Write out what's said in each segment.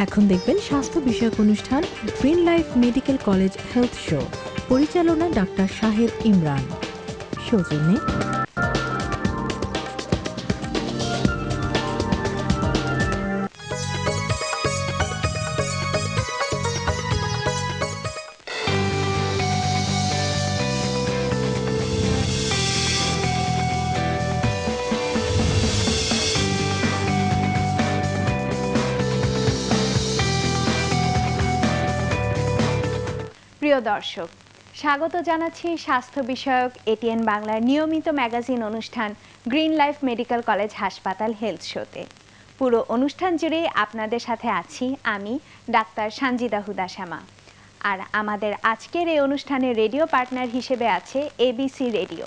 এখন দেখবেন স্বাস্থ্য বিষয়ক অনুষ্ঠান green life medical college health show, পরিচালনা ডাক্তার শাহেদ ইমরান। সৌজন্যে প্রিয় দর্শক, স্বাগত জানাচ্ছি স্বাস্থ্য বিষয়ক এটিএন বাংলার নিয়মিত ম্যাগাজিন অনুষ্ঠান গ্রিন লাইফ মেডিকেল কলেজ হাসপাতাল হেলথ শোতে। পুরো অনুষ্ঠান জুড়েই আপনাদের সাথে আছি আমি ডাক্তার সানজিদা হুদা শ্যামা। আর আমাদের আজকের এই অনুষ্ঠানের রেডিও পার্টনার হিসেবে আছে এবিসি রেডিও।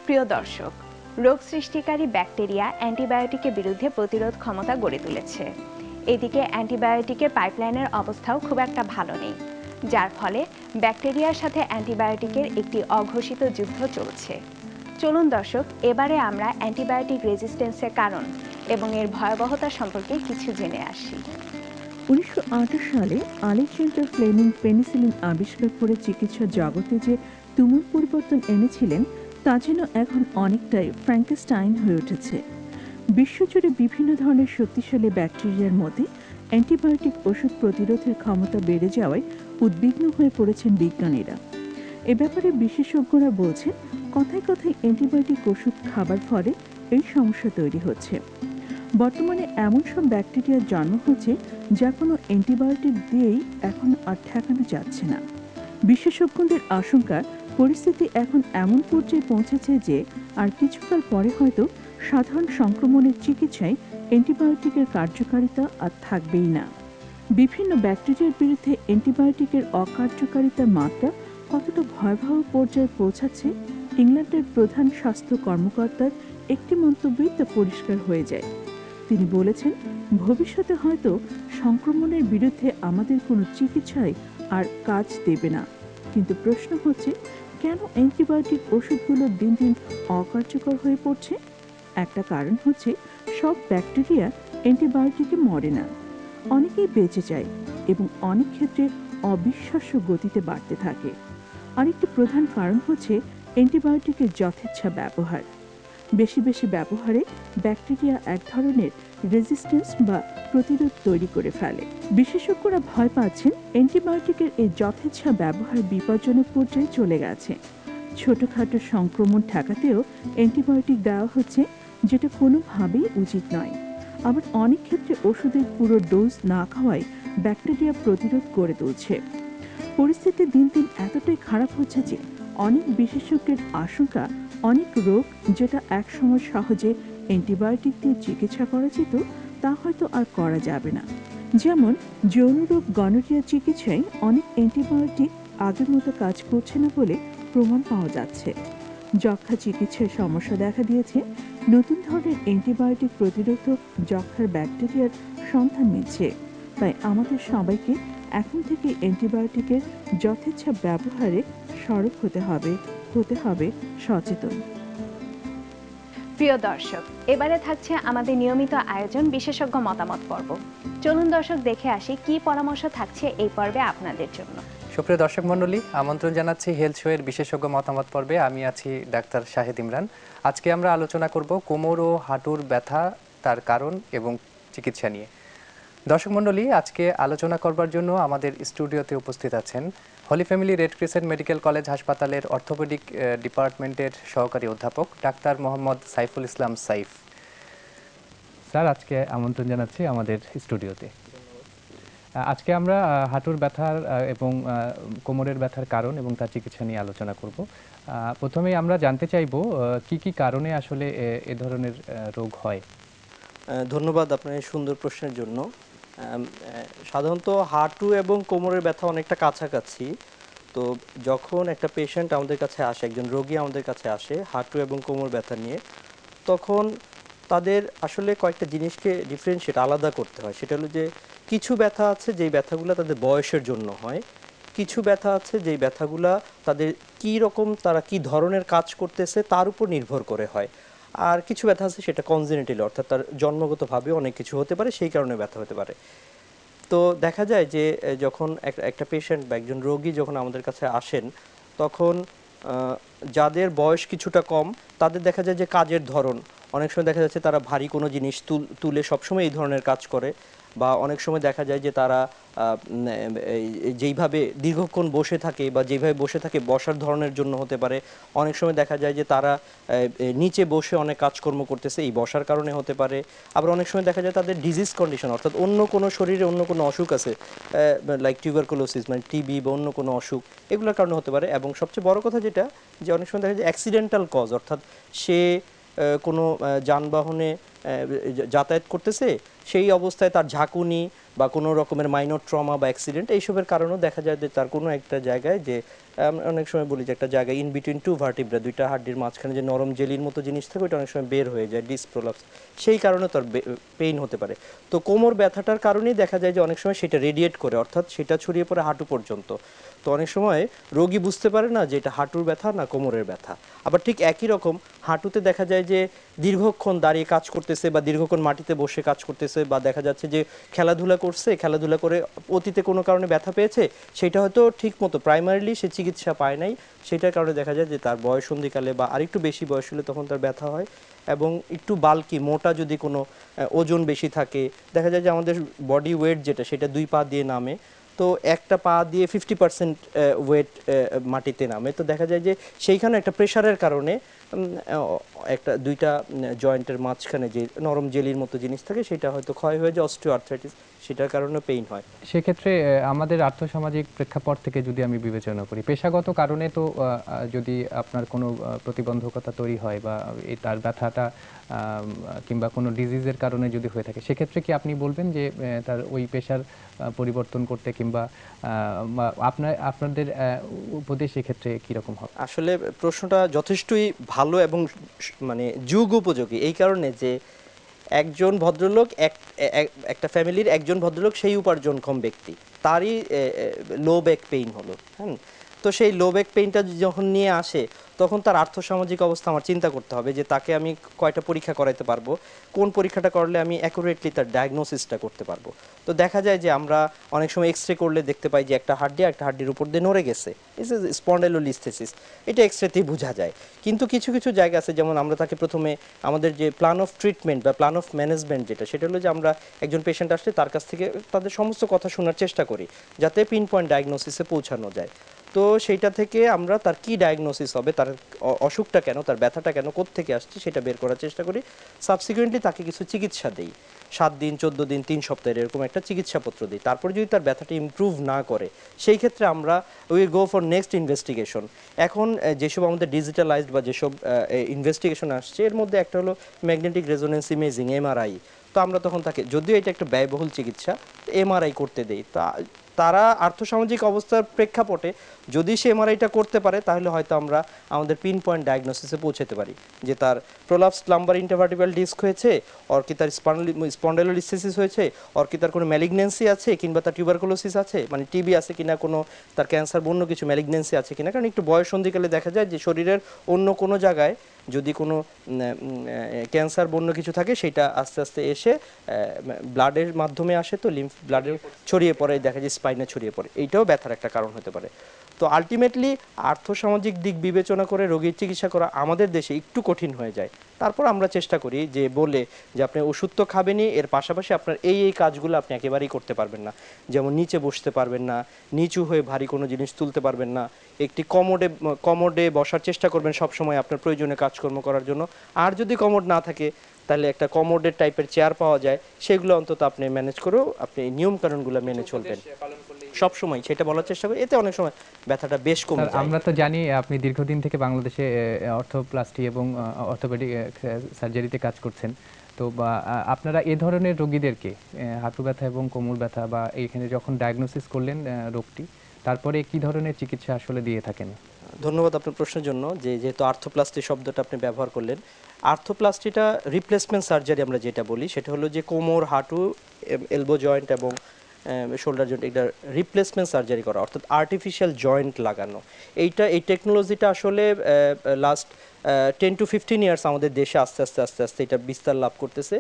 প্রিয় দর্শক, রোগ সৃষ্টিকারী ব্যাকটেরিয়া অ্যান্টিবায়োটিকের বিরুদ্ধে প্রতিরোধ ক্ষমতা গড়ে তুলেছে। এদিকে অ্যান্টিবায়োটিকের পাইপলাইনের অবস্থাও খুব একটা ভালো নেই, যার ফলে ব্যাকটেরিয়ার সাথে অ্যান্টিবায়োটিকের একটি অঘোষিত যুদ্ধ চলছে। চলুন দর্শক, এবারে আমরা অ্যান্টিবায়োটিক রেজিস্ট্যান্সের কারণ এবং এর ভয়াবহতা সম্পর্কে কিছু জেনে আসি। 1928 সালে আলেকজান্ডার ফ্লেমিং পেনিসিলিন আবিষ্কার করে চিকিৎসা জগতে যে তুমুল পরিবর্তন এনেছিলেন তা যেন এখন অনেকটাই ফ্র্যাঙ্কেস্টাইন হয়ে উঠেছে। বিশ্বজুড়ে বিভিন্ন ধরনের শক্তিশালী ব্যাকটেরিয়ার মধ্যে অ্যান্টিবায়োটিক ওষুধ প্রতিরোধের ক্ষমতা বেড়ে যাওয়ায় উদ্বিগ্ন হয়ে পড়েছেন বিজ্ঞানীরা। এ ব্যাপারে বিশেষজ্ঞরা বলছেন, কথায় কথায় অ্যান্টিবায়োটিক ওষুধ খাবার ফলে এই সমস্যা তৈরি হচ্ছে। বর্তমানে এমন সব ব্যাকটেরিয়ার জন্ম হচ্ছে যা কোনো অ্যান্টিবায়োটিক দিয়েই এখন আর ঠেকানো যাচ্ছে না। বিশেষজ্ঞদের আশঙ্কা, পরিস্থিতি এখন এমন পর্যায়ে পৌঁছেছে যে আর কিছুকাল পরে হয়তো সাধারণ সংক্রমণের চিকিৎসায় অ্যান্টিবায়োটিকের কার্যকারিতা আর থাকবেই না। বিভিন্ন ব্যাকটেরিয়ার বিরুদ্ধে অ্যান্টিবায়োটিকের অকার্যকারিতার মাত্রা কতটা ভয়াবহ পর্যায়ে পৌঁছাচ্ছে, ইংল্যান্ডের প্রধান স্বাস্থ্য কর্মকর্তার একটি মন্তব্যেই তা পরিষ্কার হয়ে যায়। তিনি বলেছেন, ভবিষ্যতে হয়তো সংক্রমণের বিরুদ্ধে আমাদের কোনো চিকিৎসাই আর কাজ দেবে না। কিন্তু প্রশ্ন হচ্ছে, কেন অ্যান্টিবায়োটিক ওষুধগুলো দিন দিন অকার্যকর হয়ে পড়ছে? একটা কারণ হচ্ছে, সব ব্যাকটেরিয়া অ্যান্টিবায়োটিকে মরে না। অনেকেই বেঁচে যায় এবং অনেক ক্ষেত্রে অবিশ্বাস্য গতিতে বাড়তে থাকে। আরেকটি প্রধান কারণ হচ্ছে অ্যান্টিবায়োটিকের যথেচ্ছা ব্যবহার। বেশি বেশি ব্যবহারে ব্যাকটেরিয়া এক ধরনের রেজিস্ট্যান্স বা প্রতিরোধ তৈরি করে ফেলে। বিশেষজ্ঞরা ভয় পাচ্ছেন অ্যান্টিবায়োটিকের এই যথেচ্ছা ব্যবহার বিপজ্জনক পর্যায়ে চলে গেছে। ছোটখাটো সংক্রমণ ঠেকাতেও অ্যান্টিবায়োটিক দেওয়া হচ্ছে, যেটা কোনোভাবেই উচিত নয়। আবার অনেক ক্ষেত্রে ওষুধের পুরো ডোজ না খাওয়াই ব্যাকটেরিয়া প্রতিরোধ করে তুলছে। পরিস্থিতি দিন দিন এতটাই খারাপ হচ্ছে যে অনেক বিশেষজ্ঞের আশঙ্কা, অনেক রোগ যেটা একসময় সহজে অ্যান্টিবায়োটিক দিয়ে চিকিৎসা করা যেত তা হয়তো আর করা যাবে না। যেমন যৌনরোগ, গনোরিয়া চিকিৎসায় অনেক অ্যান্টিবায়োটিক আগের মতো কাজ করছে না বলে প্রমাণ পাওয়া যাচ্ছে। যক্ষ্মা চিকিৎসায় সমস্যা দেখা দিয়েছে, নতুন ধরনের অ্যান্টিবায়োটিক প্রতিরোধক যক্ষ্মার ব্যাকটেরিয়ার সন্ধান মিলছে। তাই আমাদের সবাইকে এখন থেকে অ্যান্টিবায়োটিকের যথেচ্ছা ব্যবহারে সরব হতে হবে সচেতন। প্রিয় দর্শক, এবারে থাকছে আমাদের নিয়মিত আয়োজন বিশেষজ্ঞ মতামত পর্ব। চলুন দর্শক, দেখে আসি কি পরামর্শ থাকছে এই পর্বে আপনাদের জন্য। সুপ্রিয় দর্শক মণ্ডলী, আমন্ত্রণ জানাচ্ছি হেলথ শো এর বিশেষজ্ঞ মতামত পর্বে। আমি আছি ডাক্তার শাহেদ ইমরান। আজকে আমরা আলোচনা করব কোমর ও হাঁটুর ব্যথা, তার কারণ এবং চিকিৎসা নিয়ে। দর্শক মণ্ডলী, আজকে আলোচনা করবার জন্য আমাদের স্টুডিওতে উপস্থিত আছেন holy family red crescent medical college হাসপাতালের অর্থোপেডিক ডিপার্টমেন্টের সহকারী অধ্যাপক ডাক্তার মোহাম্মদ সাইফুল ইসলাম সাইফ। স্যার, আজকে আমন্ত্রণ জানাচ্ছি আমাদের স্টুডিওতে। আজকে আমরা হাঁটুর ব্যথার এবং কোমরের ব্যথার কারণ এবং তার চিকিৎসা নিয়ে আলোচনা করব। প্রথমেই আমরা জানতে চাইব কি কি কারণে আসলে এ ধরনের রোগ হয়। ধন্যবাদ আপনার এই সুন্দর প্রশ্নের জন্য। সাধারণত হাঁটু এবং কোমরের ব্যথা অনেকটা কাছাকাছি। তো যখন একটা পেশেন্ট আমাদের কাছে আসে, একজন রোগী আমাদের কাছে আসে হাঁটু এবং কোমর ব্যথা নিয়ে, তখন তাদের আসলে কয়েকটা জিনিসকে ডিফারেন্সিয়েট, আলাদা করতে হয়। সেটা হলো যে কিছু ব্যথা আছে যেই ব্যথাগুলো তাদের বয়সের জন্য হয়, কিছু ব্যথা আছে যেই ব্যথাগুলা তাদের কী রকম, তারা কি ধরনের কাজ করতেছে তার উপর নির্ভর করে হয়। আর কিছু ব্যথা আছে সেটা কনজেনিটাল, অর্থাৎ তার জন্মগতভাবে অনেক কিছু হতে পারে, সেই কারণে ব্যথা হতে পারে। তো দেখা যায় যে যখন একটা পেশেন্ট বা একজন রোগী যখন আমাদের কাছে আসেন, তখন যাদের বয়স কিছুটা কম তাদের দেখা যায় যে কাজের ধরন, অনেক সময় দেখা যাচ্ছে তারা ভারী কোনো জিনিস তুলে সবসময় এই ধরনের কাজ করে, বা অনেক সময় দেখা যায় যে তারা যেইভাবে দীর্ঘক্ষণ বসে থাকে বা যেভাবে বসে থাকে বসার ধরনের জন্য হতে পারে। অনেক সময় দেখা যায় যে তারা নিচে বসে অনেক কাজকর্ম করতেছে, এই বসার কারণে হতে পারে। আবার অনেক সময় দেখা যায় তাদের ডিজিজ কন্ডিশন, অর্থাৎ অন্য কোনো শরীরে অন্য কোনো অসুখ আছে, লাইক টিউবারকুলোসিস মানে টিবি বা অন্য কোনো অসুখ, এগুলোর কারণে হতে পারে। এবং সবচেয়ে বড় কথা যেটা, যে অনেক সময় দেখা যায় অ্যাক্সিডেন্টাল কজ, অর্থাৎ সে কোনো যানবাহনে যাতায়াত করতেছে, সেই অবস্থায় তার ঝাঁকুনি বা কোনো রকমের মাইনর ট্রমা বা অ্যাক্সিডেন্ট, এইসবের কারণেও দেখা যায় যে তার কোনো একটা জায়গায়, যে অনেক সময় বলি যে একটা জায়গায় ইন বিটুইন টু ভার্টিব্রা, দুইটা হাড্ডির মাঝখানে যে নরম জেলির মতো জিনিস থাকে, ওইটা অনেক সময় বের হয়ে যায়, ডিস্ক প্রলাপস, সেই কারণে তার পেইন হতে পারে। তো কোমর ব্যথাটার কারণেই দেখা যায় যে অনেক সময় সেটা রেডিয়েট করে, অর্থাৎ সেটা ছড়িয়ে পড়ে হাঁটু পর্যন্ত। তো অনেক সময় রোগী বুঝতে পারে না যে এটা হাঁটুর ব্যথা না কোমরের ব্যথা। আবার ঠিক একই রকম হাঁটুতে দেখা যায় যে দীর্ঘক্ষণ দাঁড়িয়ে কাজ করতেছে বা দীর্ঘক্ষণ মাটিতে বসে কাজ করতেছে, বা দেখা যাচ্ছে যে খেলাধুলা করছে, খেলাধুলা করে অতীতে কোনো কারণে ব্যথা পেয়েছে, সেটা হয়তো ঠিক মতো প্রাইমারিলি সে চিকিৎসা পায় নাই, সেটার কারণে দেখা যায় যে তার বয়সন্ধিকালে বা আরেকটু বেশি বয়স হলে তখন তার ব্যথা হয়। এবং একটু বাল্কি মোটা যদি কোনো ওজন বেশি থাকে, দেখা যায় যে আমাদের বডি ওয়েট যেটা সেটা 2 পা দিয়ে নামে, তো একটা পা দিয়ে 50% ওয়েট মাটিতে নামে, তো দেখা যায় যে সেইখানে একটা প্রেশারের কারণে একটা দুইটা জয়েন্টের মাঝখানে যে নরম জেলির মতো জিনিস থাকে সেটা হয়তো ক্ষয় হয়ে যায়, অস্টিওআর্থ্রাইটিস, সেটার কারণে পেইন হয়। সেক্ষেত্রে আমাদের আর্থসামাজিক প্রেক্ষাপট থেকে যদি আমি বিবেচনা করি, পেশাগত কারণে তো যদি আপনার কোনো প্রতিবন্ধকতা তৈরি হয় বা তার ব্যথাটা কিংবা কোনো ডিজিজের কারণে যদি হয়ে থাকে, সেক্ষেত্রে কি আপনি বলবেন যে তার ওই পেশার পরিবর্তন করতে, কিংবা আপনাদের উপদেশ এক্ষেত্রে কীরকম হবে? আসলে প্রশ্নটা যথেষ্টই ভালো এবং মানে যুগ উপযোগী, এই কারণে যে একজন ভদ্রলোক একটা ফ্যামিলির একজন ভদ্রলোক সেই উপার্জনক্ষম ব্যক্তি, তারই লো ব্যাক পেইন হলো, হ্যাঁ, তো সেই লো ব্যাক পেইনটা যখন নিয়ে আসে, তখন তার আর্থসামাজিক অবস্থা আমার চিন্তা করতে হবে যে তাকে আমি কয়টা পরীক্ষা করাইতে পারবো, কোন পরীক্ষাটা করলে আমি অ্যাকুরেটলি তার ডায়াগনোসিসটা করতে পারবো। তো দেখা যায় যে আমরা অনেক সময় এক্সরে করলে দেখতে পাই যে একটা হাড্ডির উপর দিয়ে নড়ে গেছে, স্পন্ডাইলোলিস্থেসিস, এটা এক্সরেতেই বোঝা যায়। কিন্তু কিছু কিছু জায়গা আছে, যেমন আমরা তাকে প্রথমে আমাদের যে প্ল্যান অফ ট্রিটমেন্ট বা প্ল্যান অফ ম্যানেজমেন্ট যেটা, সেটা হলো যে আমরা একজন পেশেন্ট আসলে তার কাছ থেকে তাদের সমস্ত কথা শোনার চেষ্টা করি, যাতে পিন পয়েন্ট ডায়াগনোসিসে পৌঁছানো যায়। তো সেইটা থেকে আমরা তার কি ডায়াগনোসিস হবে, তার অসুখটা কেন, তার ব্যথাটা কেন, কোত্থেকে আসছে, সেটা বের করার চেষ্টা করি। সাবসিকুয়েন্টলি তাকে কিছু চিকিৎসা দেই, 7 দিন 14 দিন 3 সপ্তাহের এরকম একটা চিকিৎসাপত্র দিই। তারপরে যদি তার ব্যথাটা ইমপ্রুভ না করে, সেই ক্ষেত্রে আমরা we go for next investigation. এখন যেসব আমাদের ডিজিটালাইজড বা যেসব ইনভেস্টিগেশন আসছে, এর মধ্যে একটা হলো ম্যাগনেটিক রেজোনেন্স ইমেজিং, এমআরআই। তো আমরা তখন তাকে, যদিও এটা একটা ব্যয়বহুল চিকিৎসা, এমআরআই করতে দেই। তারা আর্থসামাজিক অবস্থার প্রেক্ষাপটে যদি সে এমআরআইটা করতে পারে, তাহলে হয়তো আমরা আমাদের পিন পয়েন্ট ডায়াগনোসিসে পৌঁছাতে পারি যে তার প্রোলাপস লাম্বার ইন্টারভার্টিব্রাল ডিস্ক হয়েছে, অর কি তার স্পন্ডাইলোলিস্থেসিস হয়েছে, অর কি তার কোনো ম্যালিগন্যান্সি আছে, কিংবা তার টিউবারকুলোসিস আছে, মানে টিবি আছে কিনা, কোনো তার ক্যান্সার বা অন্য কিছু ম্যালিগন্যান্সি আছে কিনা। কারণ একটু বয়সন্ধিকালে দেখা যায় যে শরীরের অন্য কোনো জায়গায় যদি কোনো ক্যান্সার বন্য কিছু থাকে, সেটা আস্তে আস্তে এসে ব্লাডের মাধ্যমে আসে, তো লিম্ফ ব্লাডে ছড়িয়ে পড়ে, দেখা যায় স্পাইনে ছড়িয়ে পড়ে, এইটাও ব্যথার একটা কারণ হতে পারে। তো আলটিমেটলি আর্থসামাজিক দিক বিবেচনা করে রোগীর চিকিৎসা করা আমাদের দেশে একটু কঠিন হয়ে যায়। তারপর আমরা চেষ্টা করি যে বলে যে আপনি ওষুধ তো খাবেনই, এর পাশাপাশি আপনার এই কাজগুলো আপনি একেবারেই করতে পারবেন না, যেমন নিচে বসতে পারবেন না, নিচু হয়ে ভারী কোনো জিনিস তুলতে পারবেন না, একটি কমোডে বসার চেষ্টা করবেন সবসময় আপনার প্রয়োজনীয় কাজকর্ম করার জন্য। আর যদি কমোড না থাকে, তাহলে একটা কমোডের টাইপের চেয়ার পাওয়া যায়, সেগুলো অন্তত আপনি ম্যানেজ করেও আপনি নিয়ম কানুনগুলো মেনে চলবেন সবসময়, সেটা বলার চেষ্টা করি। এতে অনেক সময় ব্যথাটা বেশ কমে যায়। আমরা তো জানি আপনি দীর্ঘদিন থেকে বাংলাদেশে অর্থোপ্লাস্টি এবং অর্থোপেডিক সার্জারিতে কাজ করছেন। তো আপনারা এ ধরনের রোগীদেরকে হাঁটু ব্যথা এবং কোমর ব্যথা বা এখানে যখন ডায়াগনোসিস করলেন রোগটি, তারপরে কি ধরনের চিকিৎসা আসলে দিয়ে থাকেন? ধন্যবাদ আপনার প্রশ্নের জন্য। যেহেতু আর্থোপ্লাস্টি শব্দটা আপনি ব্যবহার করলেন, আর্থোপ্লাস্টিটা রিপ্লেসমেন্ট সার্জারি আমরা যেটা বলি, সেটা হলো যে কোমর, হাঁটু, এলবো জয়েন্ট এবং শোল্ডার জয়েন্ট, এটা রিপ্লেসমেন্ট সার্জারি করা, অর্থাৎ আর্টিফিশিয়াল জয়েন্ট লাগানো। এই টেকনোলজিটা আসলে লাস্ট 10 to 15 ইয়ার্স আমাদের দেশে আস্তে আস্তে এটা বিস্তার লাভ করতেছে,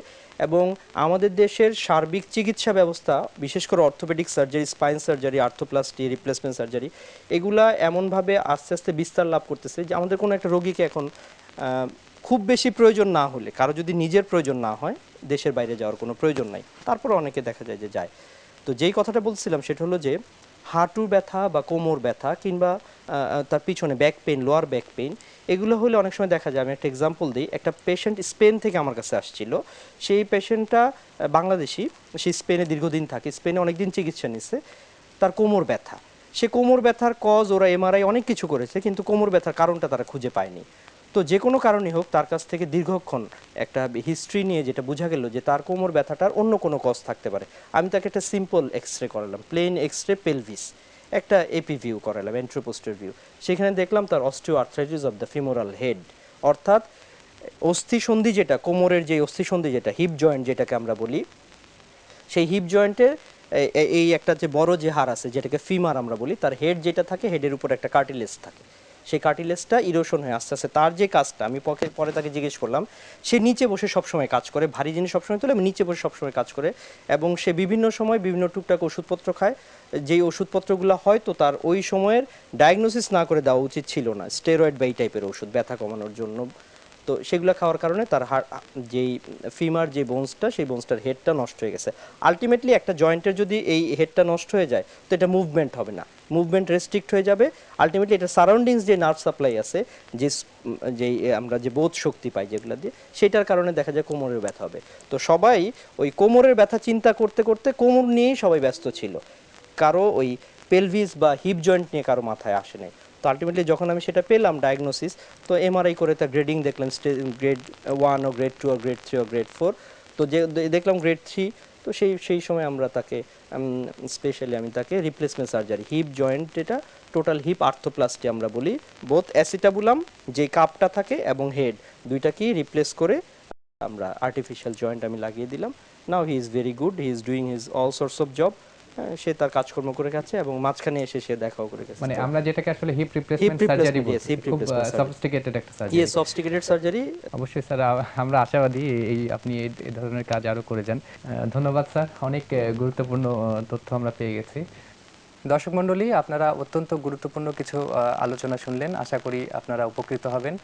এবং আমাদের দেশের সার্বিক চিকিৎসা ব্যবস্থা, বিশেষ করে orthopaedic surgery, spine surgery, arthroplasty, replacement surgery, এগুলা এমনভাবে আস্তে আস্তে বিস্তার লাভ করতেছে যে আমাদের কোনো একটা রোগীকে এখন খুব বেশি প্রয়োজন না হলে, কারো যদি নিজের প্রয়োজন না হয়, দেশের বাইরে যাওয়ার কোনো প্রয়োজন নাই, তারপরে অনেকে দেখা যায় যে যায়। তো যেই কথাটা বলছিলাম সেটা হলো যে হাঁটু ব্যথা বা কোমর ব্যথা কিংবা তার পিছনে back pain, lower back pain, এগুলো হলে অনেক সময় দেখা যায়, আমি একটা এক্সাম্পল দিই, একটা পেশেন্ট স্পেন থেকে আমার কাছে আসছিল। সেই পেশেন্টটা বাংলাদেশি, সে স্পেনে দীর্ঘদিন থাকে, স্পেনে অনেকদিন চিকিৎসা নিচ্ছে, তার কোমর ব্যথা। সে কোমর ব্যথার কজ ওরা এমআরআই অনেক কিছু করেছে, কিন্তু কোমর ব্যথার কারণটা তারা খুঁজে পায়নি। তো যে কোনো কারণেই হোক, তার কাছ থেকে দীর্ঘক্ষণ একটা হিস্ট্রি নিয়ে যেটা বোঝা গেল যে তার কোমর ব্যথাটার অন্য কোনো কজ থাকতে পারে। আমি তাকে একটা সিম্পল এক্সরে করালাম, প্লেন এক্সরে পেলভিস, একটা এপি ভিউ করালাম, এন্ট্রোপোস্টের ভিউ। সেখানে দেখলাম তার osteo arthritis of the femoral head, অর্থাৎ অস্থিসন্ধি যেটা, কোমরের যে অস্থিসন্ধি যেটা, হিপ জয়েন্ট যেটাকে আমরা বলি, সেই হিপ জয়েন্টের এই একটা যে বড় যে হাড় আছে যেটাকে ফিমার আমরা বলি, তার হেড যেটা থাকে, হেডের উপর একটা কার্টিলেজ থাকে, সেই কার্টিলেজটা ইরোশন হয়ে আস্তে আস্তে তার যে কাজটা, আমি পরে তাকে জিজ্ঞেস করলাম, সে নিচে বসে সবসময় কাজ করে, ভারী জিনিস সবসময় তোলে, নিচে বসে সবসময় কাজ করে, এবং সে বিভিন্ন সময় বিভিন্ন টুকটাক ওষুধপত্র খায়, যেই ওষুধপত্রগুলো হয়তো তার ওই সময়ের ডায়াগনোসিস না করে দেওয়া উচিত ছিল না, স্টেরয়েড বা এই টাইপের ওষুধ ব্যথা কমানোর জন্য। তো সেগুলো খাওয়ার কারণে তার যেই ফিমার যে বোনসটা, সেই বোনসটার হেডটা নষ্ট হয়ে গেছে। আলটিমেটলি একটা জয়েন্টের যদি এই হেডটা নষ্ট হয়ে যায়, তো এটা মুভমেন্ট হবে না, মুভমেন্ট রেস্ট্রিক্ট হয়ে যাবে। আলটিমেটলি এটা সারাউন্ডিংস যে নার্ভ সাপ্লাই আছে, যে আমরা যে বোধ শক্তি পাই যেগুলো দিয়ে, সেটার কারণে দেখা যায় কোমরের ব্যথা হবে। তো সবাই ওই কোমরের ব্যথা চিন্তা করতে করতে কোমর নিয়েই সবাই ব্যস্ত ছিল, কারো ওই পেলভিস বা হিপ জয়েন্ট নিয়ে কারো মাথায় আসে নাই। তো আলটিমেটলি যখন আমি সেটা পেলাম ডায়াগনোসিস, তো এমআরআই করে তার গ্রেডিং দেখলাম, গ্রেড 1 ও গ্রেড 2 ও গ্রেড 3 ও গ্রেড 4। তো যে দেখলাম গ্রেড 3, তো সেই সময় আমরা তাকে স্পেশালি আমি তাকে রিপ্লেসমেন্ট সার্জারি, হিপ জয়েন্ট, এটা টোটাল হিপ আর্থোপ্লাস্টি আমরা বলি, বোথ অ্যাসিটাবুলাম যে কাপটা থাকে এবং হেড দুইটাকেই রিপ্লেস করে আমরা আর্টিফিশিয়াল জয়েন্ট আমি লাগিয়ে দিলাম। Now he is very good, he is doing his all sorts of job, সে তার কাজকর্ম করে গেছে এবং মাঝখানে এসে সে দেখাও করে গেছে। মানে আমরা যেটাকে আসলে হিপ রিপ্লেসমেন্ট সার্জারি বলি, খুব সফিস্টিকেটেড একটা সার্জারি। Yes, sophisticated surgery. অবশ্যই স্যার, আমরা আশাবাদী আপনি এই ধরনের কাজ আরো করে যান। ধন্যবাদ স্যার, অনেক গুরুত্বপূর্ণ তথ্য আমরা পেয়ে গেছি। দর্শক মণ্ডলী, আপনারা অত্যন্ত গুরুত্বপূর্ণ কিছু আলোচনা শুনলেন, আশা করি আপনারা উপকৃত হবেন।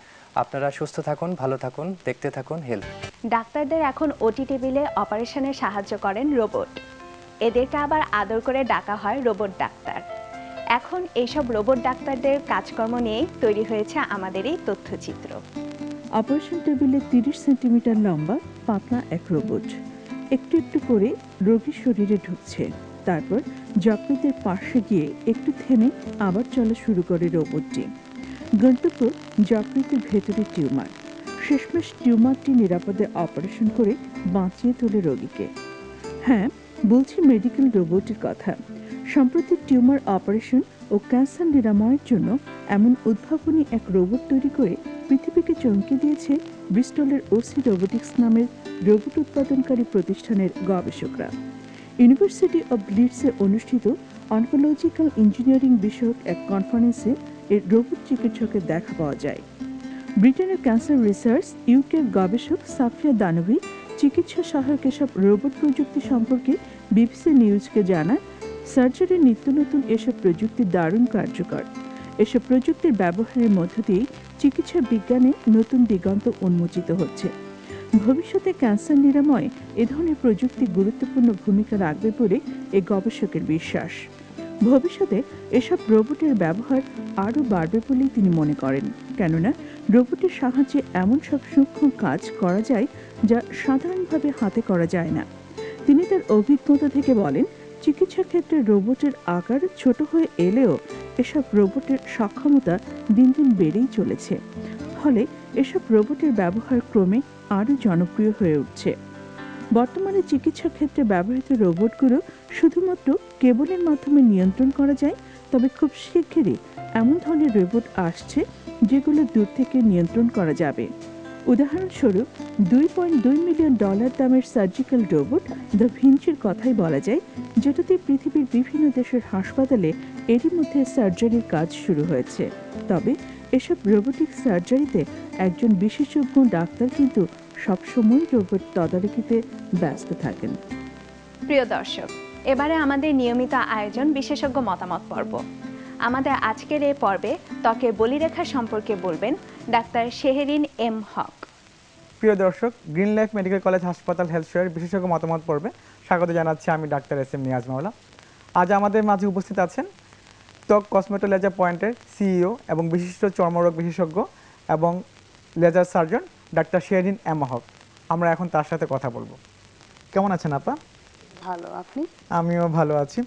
আপনারা সুস্থ থাকুন, ভালো থাকুন, দেখতে থাকুন হেলথ। ডাক্তারদের এখন ওটি টেবিলে অপারেশনে সাহায্য করেন রোবট, এদেরকে আবার আদর করে ডাকা হয় রোবট ডাক্তার। এখন এইসব রোবট ডাক্তারদের কাজকর্ম নিয়েই তৈরি হয়েছে আমাদের এই তথ্যচিত্র। অপারেশন টেবিলে 30 সেন্টিমিটার লম্বা পাতলা এক রোবট একটু একটু করে রোগীর শরীরে ঢুকছে, তারপর যকৃতের পাশে গিয়ে একটু থেমে আবার চলা শুরু করে রোবটটি। গন্তব্য যকৃতের ভেতরে টিউমার। শেষমেশ টিউমারটি নিরাপদে অপারেশন করে বাঁচিয়ে তোলে রোগীকে। হ্যাঁ, বলছি মেডিকেল রোবটের কথা। সম্প্রতি টিউমার অপারেশন ও ক্যান্সার নিরাময়ের জন্য এমন উদ্ভাবনী এক রোবট তৈরি করে পৃথিবীকে চমকে দিয়েছে ব্রিস্টলের ওসি রোবোটিক্স নামের রোবট উৎপাদনকারী প্রতিষ্ঠানের গবেষকরা। ইউনিভার্সিটি অব লিডসে অনুষ্ঠিত অনকোলজিক্যাল ইঞ্জিনিয়ারিং বিষয়ক এক কনফারেন্সে এর রোবট চিকিৎসকের দেখা পাওয়া যায়। ব্রিটেনের ক্যান্সার রিসার্চ ইউকের গবেষক সাফিয়া দানবী চিকিৎসা সহায়ক এসব রোবট প্রযুক্তি সম্পর্কে বিবিসি নিউজকে জানান, সার্জারির নিত্য নতুন এসব প্রযুক্তি দারুণ কার্যকর। এসব প্রযুক্তির ব্যবহারের মধ্য দিয়েই চিকিৎসা বিজ্ঞানে নতুন দিগন্ত উন্মোচিত হচ্ছে। ভবিষ্যতে ক্যান্সার নিরাময়ে এ ধরনের প্রযুক্তি গুরুত্বপূর্ণ ভূমিকা রাখবে বলে এই গবেষকের বিশ্বাস। ভবিষ্যতে এসব রোবটের ব্যবহার আরও বাড়বে বলেই তিনি মনে করেন, কেননা রোবটের সাহায্যে এমন সব সূক্ষ্ম কাজ করা যায় যা সাধারণভাবে হাতে করা যায় না। তিনি তার অভিজ্ঞতা থেকে বলেন, চিকিৎসা ক্ষেত্রে রোবটের আকার ছোট হয়ে এলেও এসব রোবটের সক্ষমতা দিন দিন বেড়েই চলেছে। ফলে এসব রোবটের ব্যবহার ক্রমে আরও জনপ্রিয় হয়ে উঠছে। বর্তমানে চিকিৎসা ক্ষেত্রে ব্যবহৃত রোবটগুলো শুধুমাত্র কেবলের মাধ্যমে নিয়ন্ত্রণ করা যায়, তবে খুব শিগগিরই এমন ধরনের রোবট আসছে যেগুলো দূর থেকে নিয়ন্ত্রণ করা যাবে। উদাহরণস্বরূপ $2.2 মিলিয়ন দামের সার্জিক্যাল রোবট দ্য ভিঞ্চির কথাই বলা যায়, যেটাতে পৃথিবীর বিভিন্ন দেশের হাসপাতালে এরই মধ্যে সার্জারির কাজ শুরু হয়েছে। তবে এসব রোবোটিক সার্জারিতে একজন বিশেষজ্ঞ ডাক্তার কিন্তু সবসময় রোবট তদারকিতে ব্যস্ত থাকেন। প্রিয় দর্শক, এবারে আমাদের নিয়মিত আয়োজন বিশেষজ্ঞ মতামত পর্ব। আমাদের আজকের এই পর্বে ত্বকের বলিরেখা সম্পর্কে বলবেন ডাক্তার শেহরিন এম হক। প্রিয় দর্শক, গ্রিন লাইফ মেডিকেল কলেজ হাসপাতাল হেলথ শোয়ের বিশেষজ্ঞ মতামত পর্বে স্বাগত জানাচ্ছি আমি ডাক্তার এস এম নিয়াজ মাওলা। আজ আমাদের মাঝে উপস্থিত আছেন ত্বক কসমেটো লেজার পয়েন্টের সিইও এবং বিশিষ্ট চর্মরোগ বিশেষজ্ঞ এবং laser surgeon doctor Shehrin M Haque. আমরা এখন তার সাথে কথা বলবো। কেমন আছেন আপা? ভালো, আপনি? আমিও ভালো আছি।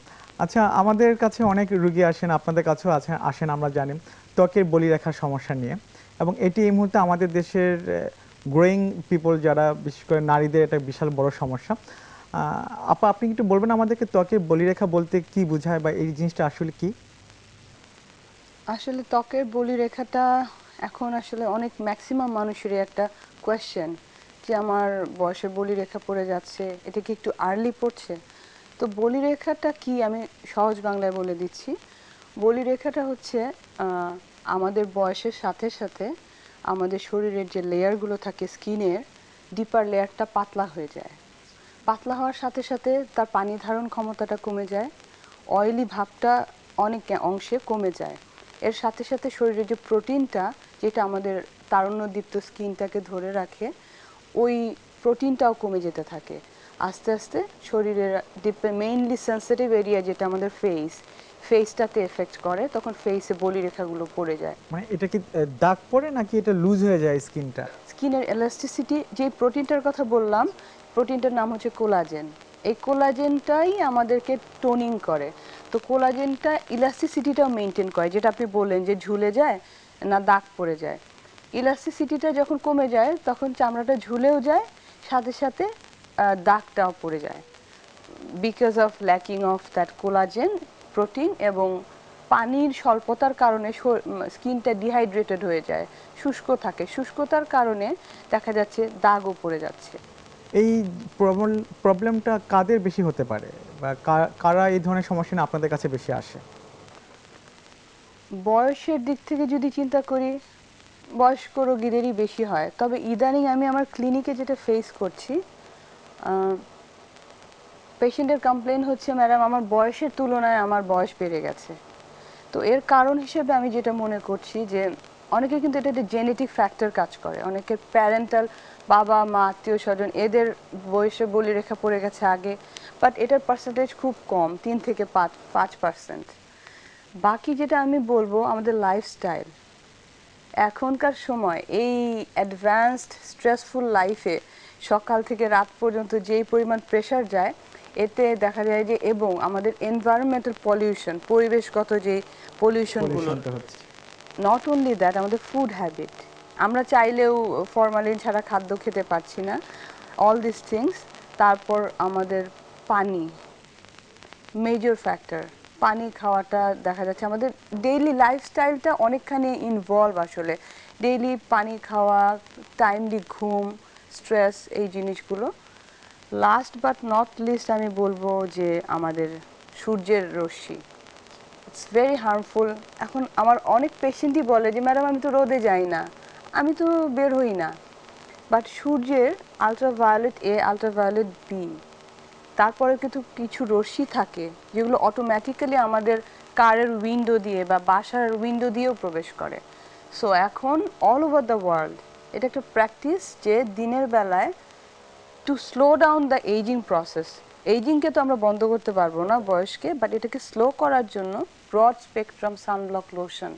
আচ্ছা, আমাদের কাছে অনেক রোগী আসেন, আপনাদের কাছেও আসেন আমরা জানি, ত্বকের বলিরেখার সমস্যা নিয়ে, এবং এটি এই মুহূর্তে আমাদের দেশের গ্রোয়িং পিপল যারা, বিশেষ করে নারীদের এটা বিশাল বড় সমস্যা। আপা, আপনি একটু বলবেন আমাদেরকে ত্বকের বলিরেখা বলতে কি বোঝায় বা এই জিনিসটা আসলে কি? আসলে ত্বকের বলিরেখাটা এখন আসলে অনেক ম্যাক্সিমাম মানুষেরই একটা কোয়েশ্চেন যে আমার বয়সের বলিরেখা পড়ে যাচ্ছে, এটা কি একটু আর্লি পড়ছে? তো বলিরেখাটা কি আমি সহজ বাংলায় বলে দিচ্ছি। বলিরেখাটা হচ্ছে আমাদের বয়সের সাথে সাথে আমাদের শরীরের যে লেয়ারগুলো থাকে স্কিনের, ডিপার লেয়ারটা পাতলা হয়ে যায়। পাতলা হওয়ার সাথে সাথে তার পানি ধারণ ক্ষমতাটা কমে যায়, অয়েলি ভাবটা অনেক অংশে কমে যায়। এর সাথে সাথে শরীরের যে প্রোটিনটা, যেটা আমাদের তারুণ্যদীপ্ত স্কিনটাকে ধরে রাখে, ওই প্রোটিনটাও কমে যেতে থাকে। আস্তে আস্তে শরীরের মেইনলি সেন্সিটিভ এরিয়া যেটা আমাদের ফেসটাতে এফেক্ট করে, তখন ফেসে বলিরেখাগুলো পড়ে যায়। মানে এটা কি দাগ পড়ে নাকি এটা লুজ হয়ে যায় স্কিনটা? স্কিনের এলাস্টিসিটি, যে প্রোটিনটার কথা বললাম, প্রোটিনটার নাম হচ্ছে কোলাজেন। এই কোলাজেনটাই আমাদেরকে টোনিং করে। তো কোলাজেনটা ইলাস্টিসিটিটাও মেনটেন করে, যেটা আপনি বললেন যে ঝুলে যায় না দাগ পড়ে যায়। ইলাস্টিসিটিটা যখন কমে যায় তখন চামড়াটা ঝুলেও যায়, সাথে সাথে দাগটাও পড়ে যায়, because of lacking of that collagen protein. এবং পানির স্বল্পতার কারণে স্কিনটা ডিহাইড্রেটেড হয়ে যায়, শুষ্ক থাকে। শুষ্কতার কারণে দেখা যাচ্ছে দাগও পড়ে যাচ্ছে। এই প্রবলেমটা কাদের বেশি হতে পারে বা কারা এই ধরনের সমস্যা নিয়ে আপনাদের কাছে বেশি আসে? বয়সের দিক থেকে যদি চিন্তা করি, বয়স্ক রোগীদেরই বেশি হয়। তবে ইদানিং আমি আমার ক্লিনিকে যেটা ফেস করছি, পেশেন্টের কমপ্লেন হচ্ছে, ম্যাডাম আমার বয়সের তুলনায় আমার বয়স বেড়ে গেছে। তো এর কারণ হিসেবে আমি যেটা মনে করছি যে অনেকে কিন্তু এটাতে জেনেটিক ফ্যাক্টর কাজ করে। অনেকের প্যারেন্টাল, বাবা মা আত্মীয় স্বজন, এদের বয়সে বলিরেখা পড়ে গেছে আগে, বাট এটার পার্সেন্টেজ খুব কম, 3 থেকে 5%। বাকি যেটা আমি বলবো, আমাদের লাইফস্টাইল। এখনকার সময় এই অ্যাডভান্সড স্ট্রেসফুল লাইফে সকাল থেকে রাত পর্যন্ত যেই পরিমাণ প্রেশার যায়, এতে দেখা যায় যে, এবং আমাদের এনভায়রনমেন্টাল পলিউশন, পরিবেশগত যে পলিউশনগুলো, নট অনলি দ্যাট, আমাদের ফুড হ্যাবিট, আমরা চাইলেও ফরমালিন ছাড়া খাদ্য খেতে পারছি না, অল দিস থিংস। তারপর আমাদের পানি, মেজর ফ্যাক্টর, পানি খাওয়াটা দেখা যাচ্ছে আমাদের ডেইলি লাইফস্টাইলটা অনেকখানি ইনভলভ আসলে। ডেইলি পানি খাওয়া, টাইমলি ঘুম, স্ট্রেস, এই জিনিসগুলো। লাস্ট বাট নট লিস্ট আমি বলবো যে আমাদের সূর্যের রশ্মি, ইটস ভেরি হার্মফুল। এখন আমার অনেক পেশেন্টই বলে যে, ম্যাডাম আমি তো রোদে যাই না, আমি তো বের হই না, বাট সূর্যের আলট্রাভায়োলেট এ, আলট্রাভায়োলেট বি, তারপরে কিন্তু কিছু রশ্মি থাকে যেগুলো অটোমেটিক্যালি আমাদের কারের উইন্ডো দিয়ে বা বাসার উইন্ডো দিয়েও প্রবেশ করে। সো এখন অল ওভার দ্য ওয়ার্ল্ড এটা একটা প্র্যাকটিস যে দিনের বেলায় to slow down the ageing process. এইজিংকে তো আমরা বন্ধ করতে পারবো না বয়সকে, বাট এটাকে স্লো করার জন্য ব্রড স্পেকট্রাম সানব্লক লোশন,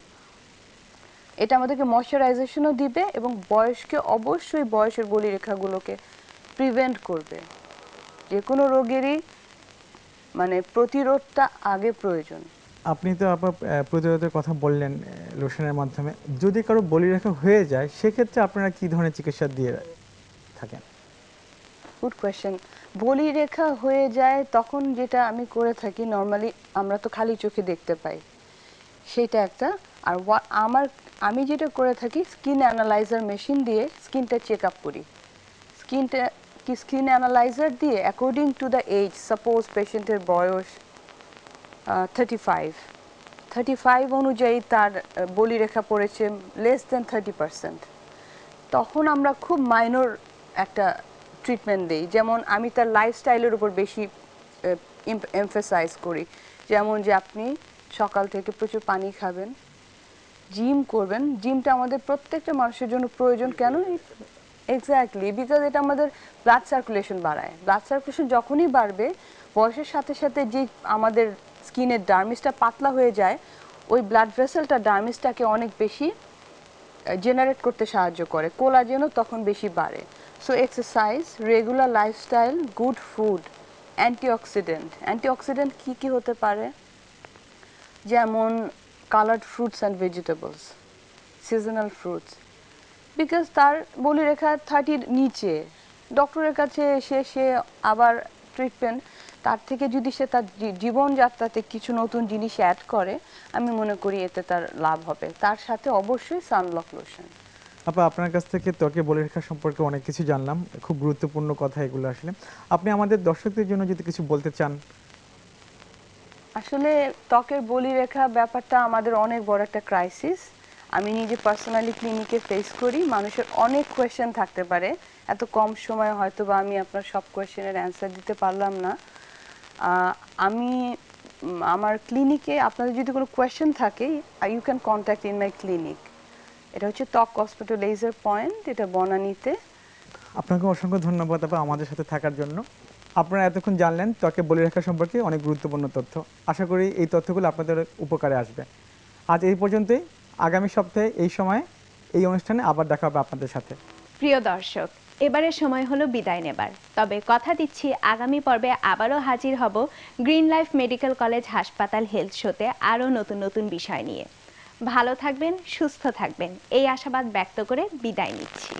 এটা আমাদেরকে ময়শ্চারাইজেশনও দিবে এবং বয়সকে অবশ্যই, বয়সের বলিরেখাগুলোকে প্রিভেন্ট করবে। যে কোনো রোগেরই মানে প্রতিরোধটা আগে প্রয়োজন। আপনি তো আপনার প্রতিরোধের কথা বললেন লোশনের মাধ্যমে। যদি কারো বলিরেখা হয়ে যায়, সেক্ষেত্রে আপনারা কি ধরনের চিকিৎসা দিয়ে থাকেন? Good question. বলিরেখা হয়ে যায় তখন যেটা আমি করে থাকি, নর্মালি আমরা তো খালি চোখে দেখতে পাই, সেটা একটা আর আমি যেটা করে থাকি স্কিন অ্যানালাইজার মেশিন দিয়ে স্কিনটা চেক আপ করি। স্কিন অ্যানালাইজার দিয়ে according to the age, suppose পেশেন্টের বয়স 35 অনুযায়ী তার বলিরেখা পড়েছে লেস দেন 30%, তখন আমরা খুব মাইনর একটা ট্রিটমেন্ট দিই। যেমন আমি তার লাইফস্টাইলের উপর বেশি এমফেসাইজ করি, যেমন যে আপনি সকাল থেকে প্রচুর পানি খাবেন, জিম করবেন। জিমটা আমাদের প্রত্যেকটা মানুষের জন্য প্রয়োজন। কেন? এক্স্যাক্টলি, বিকজ এটা আমাদের ব্লাড সার্কুলেশন বাড়ায়। ব্লাড সার্কুলেশন যখনই বাড়বে, বয়সের সাথে সাথে যে আমাদের স্কিনের ডার্মিসটা পাতলা হয়ে যায়, ওই ব্লাড ভেসেলটা ডার্মিসটাকে অনেক বেশি জেনারেট করতে সাহায্য করে, কোলাজেনও তখন বেশি বাড়ে। So exercise, regular lifestyle, good food, antioxidant কী কী হতে পারে? যেমন coloured fruits and vegetables, seasonal fruits, because তার বলিরেখা 30-র নিচে, ডক্টরের কাছে এসে সে আবার ট্রিটমেন্ট, তার থেকে যদি সে তার জীবনযাত্রাতে কিছু নতুন জিনিস অ্যাড করে, আমি মনে করি এতে তার লাভ হবে। তার সাথে অবশ্যই সানব্লক লোশন। আপা, আপনার কাছ থেকে ত্বকের বলিরেখা সম্পর্কে অনেক কিছু জানলাম, খুব গুরুত্বপূর্ণ কথা এগুলো আসলে। আপনি আমাদের দর্শকদের জন্য যদি কিছু বলতে চান। আসলে ত্বকের বলিরেখা ব্যাপারটা আমাদের অনেক বড় একটা ক্রাইসিস। আমি নিজে পার্সোনালি ক্লিনিকে ফেস করি। মানুষের অনেক কোয়েশ্চেন থাকতে পারে, এত কম সময় হয়তো বা আমি আপনার সব কোয়েশ্চেনের অ্যান্সার দিতে পারলাম না। আমি আমার ক্লিনিকে আপনাদের যদি কোনো কোয়েশ্চেন থাকে, you can contact in my clinic. এটা হচ্ছে ত্বক কসমেটো লেজার পয়েন্ট, এটা বনানীতে। আপনাকে অসংখ্য ধন্যবাদ আপা আমাদের সাথে থাকার জন্য। আপনারা এতক্ষণ জানলেন ত্বকের বলিরেখা সম্পর্কে অনেক গুরুত্বপূর্ণ তথ্য। আশা করি এই তথ্যগুলো আপনাদের উপকারে আসবে। আজ এই পর্যন্তই। আগামী সপ্তাহে এই সময় এই অনুষ্ঠানে আবার দেখা হবে আপনাদের সাথে। প্রিয় দর্শক, এবারের সময় হলো বিদায় নেবার। তবে কথা দিচ্ছি, আগামী পর্বে আবারও হাজির হব গ্রিন লাইফ মেডিকেল কলেজ হাসপাতাল হেলথ শোতে আরও নতুন নতুন বিষয় নিয়ে। ভালো থাকবেন, সুস্থ থাকবেন, এই আশাবাদ ব্যক্ত করে বিদায় নিচ্ছি।